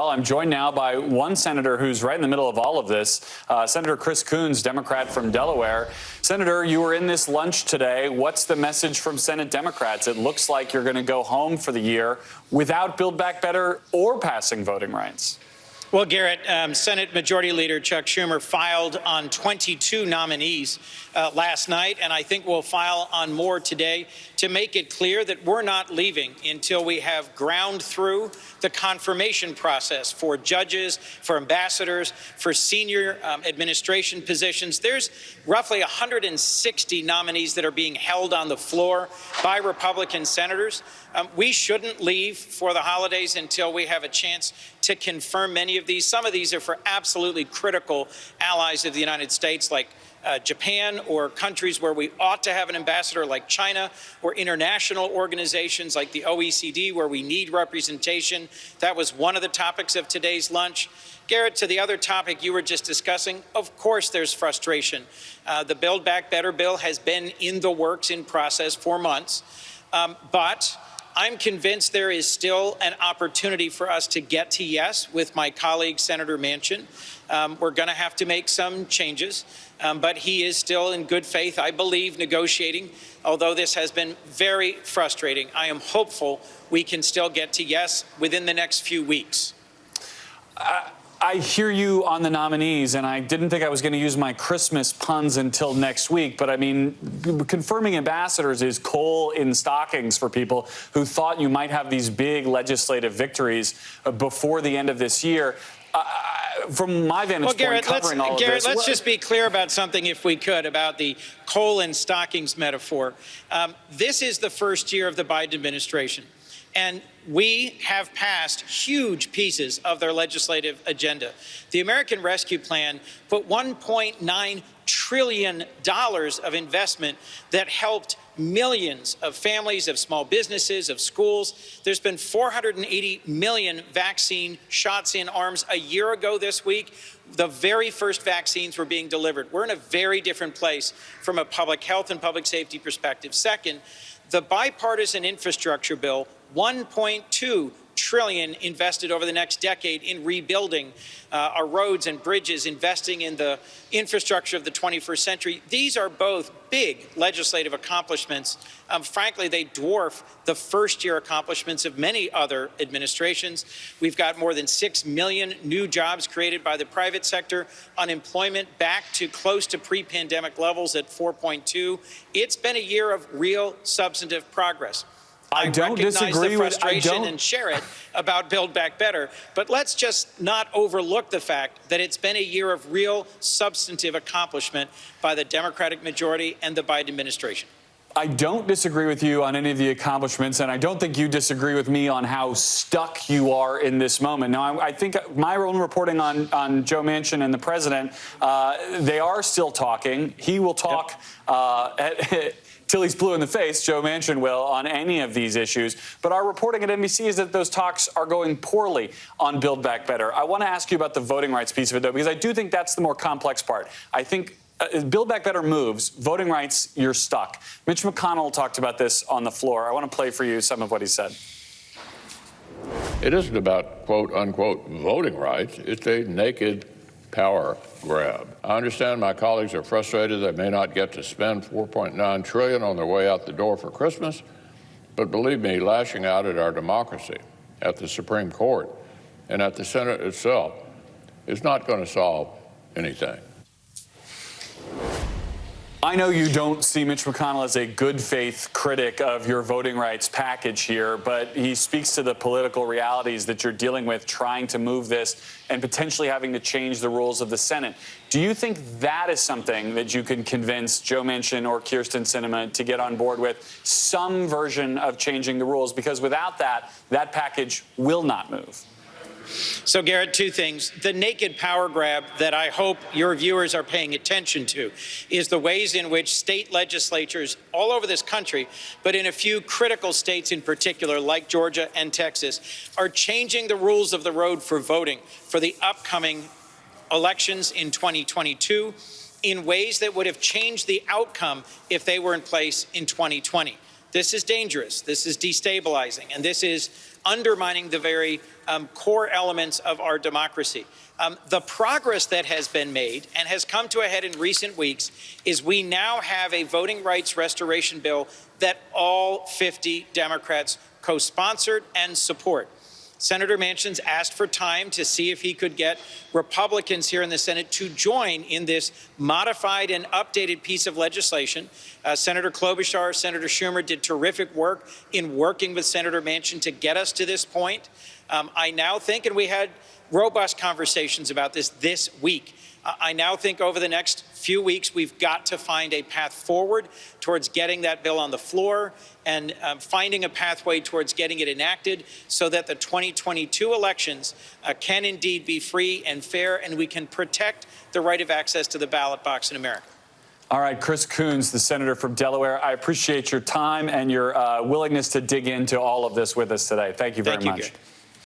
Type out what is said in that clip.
Well, I'm joined now by one senator who's right in the middle of all of this, Senator Chris Coons, Democrat from Delaware. Senator, you were in this lunch today. What's the message from Senate Democrats? It looks like you're going to go home for the year without Build Back Better or passing voting rights. Well, Garrett, Senate Majority Leader Chuck Schumer filed on 22 nominees last night, and I think we'll file on more today to make it clear that we're not leaving until we have ground through the confirmation process for judges, for ambassadors, for senior administration positions. There's roughly 160 nominees that are being held on the floor by Republican senators. We shouldn't leave for the holidays until we have a chance to confirm many of these. Some of these are for absolutely critical allies of the United States, like Japan, or countries where we ought to have an ambassador like China, or international organizations like the OECD where we need representation. That was one of the topics of today's lunch. Garrett, to the other topic you were just discussing, of course there's frustration. The Build Back Better bill has been in the works, in process for months, but I'm convinced there is still an opportunity for us to get to yes with my colleague, Senator Manchin. We're going to have to make some changes, but he is still in good faith, I believe, negotiating. Although this has been very frustrating, I am hopeful we can still get to yes within the next few weeks. I hear you on the nominees, and I didn't think I was going to use my Christmas puns until next week. But I mean, confirming ambassadors is coal in stockings for people who thought you might have these big legislative victories before the end of this year. From my vantage point, covering all of this. Let's just be clear about something, if we could, about the coal in stockings metaphor. This is the first year of the Biden administration, and we have passed huge pieces of their legislative agenda. The American Rescue Plan put $1.9 trillion of investment that helped millions of families, of small businesses, of schools. There's been 480 million vaccine shots in arms a year ago this week. The very first vaccines were being delivered. We're in a very different place from a public health and public safety perspective. Second, the bipartisan infrastructure bill, $1.2 trillion invested over the next decade in rebuilding our roads and bridges, investing in the infrastructure of the 21st century. These are both big legislative accomplishments. Frankly, they dwarf the first-year accomplishments of many other administrations. We've got more than 6 million new jobs created by the private sector, unemployment back to close to pre-pandemic levels at 4.2. It's been a year of real substantive progress. I don't disagree with frustration and share it about Build Back Better, but let's just not overlook the fact that it's been a year of real substantive accomplishment by the Democratic majority and the Biden administration. I don't disagree with you on any of the accomplishments, and I don't think you disagree with me on how stuck you are in this moment. Now, I think my own reporting on Joe Manchin and the president, they are still talking. He will talk till he's blue in the face, Joe Manchin will, on any of these issues. But our reporting at NBC is that those talks are going poorly on Build Back Better. I want to ask you about the voting rights piece of it, though, because I do think that's the more complex part. I think Build Back Better moves, voting rights, you're stuck. Mitch McConnell talked about this on the floor. I want to play for you some of what he said. It isn't about, quote, unquote, voting rights. It's a naked power grab. I understand my colleagues are frustrated they may not get to spend $4.9 trillion on their way out the door for Christmas, but believe me, lashing out at our democracy, at the Supreme Court, and at the Senate itself is not going to solve anything. I know you don't see Mitch McConnell as a good faith critic of your voting rights package here, but he speaks to the political realities that you're dealing with, trying to move this and potentially having to change the rules of the Senate. Do you think that is something that you can convince Joe Manchin or Kyrsten Sinema to get on board with, some version of changing the rules? Because without that, that package will not move. So, Garrett, two things. The naked power grab that I hope your viewers are paying attention to is the ways in which state legislatures all over this country, but in a few critical states in particular, like Georgia and Texas, are changing the rules of the road for voting for the upcoming elections in 2022 in ways that would have changed the outcome if they were in place in 2020. This is dangerous. This is destabilizing. And this is undermining the very core elements of our democracy. The progress that has been made and has come to a head in recent weeks is we now have a voting rights restoration bill that all 50 Democrats co-sponsored and support. Senator Manchin's asked for time to see if he could get Republicans here in the Senate to join in this modified and updated piece of legislation. Senator Klobuchar, Senator Schumer did terrific work in working with Senator Manchin to get us to this point. I now think, and we had robust conversations about this week, I now think over the next few weeks, we've got to find a path forward towards getting that bill on the floor and finding a pathway towards getting it enacted so that the 2022 elections can indeed be free and fair, and we can protect the right of access to the ballot box in America. All right, Chris Coons, the senator from Delaware, I appreciate your time and your willingness to dig into all of this with us today. Thank you very much. Garrett.